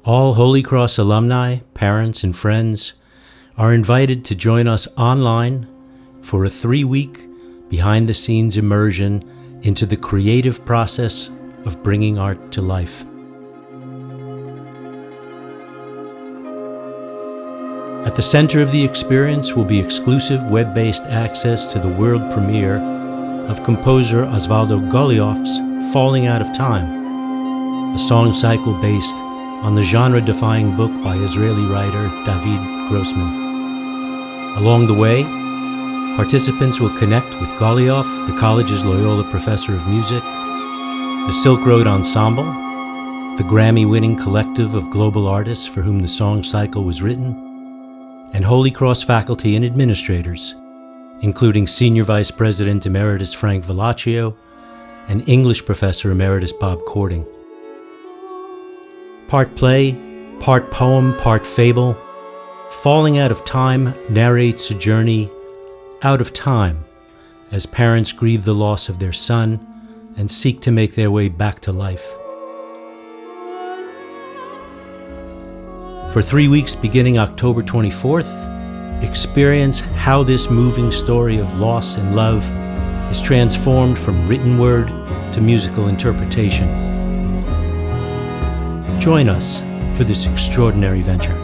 All Holy Cross alumni, parents, and friends are invited to join us online for a 3-week behind-the-scenes immersion into the creative process of bringing art to life. At the center of the experience will be exclusive web-based access to the world premiere of composer Osvaldo Golijov's Falling Out of Time, a song cycle based on the genre-defying book by Israeli writer David Grossman. Along the way, participants will connect with Golijov, the college's Loyola Professor of Music, the Silkroad Ensemble, the Grammy-winning collective of global artists for whom the song cycle was written, and Holy Cross faculty and administrators, including Senior Vice President Emeritus Frank Vellaccio and English Professor Emeritus Bob Cording. Part play, part poem, part fable, Falling Out of Time narrates a journey out of time as parents grieve the loss of their son and seek to make their way back to life. For 3 weeks beginning October 24th, experience how this moving story of loss and love is transformed from written word to musical interpretation. Join us for this extraordinary venture.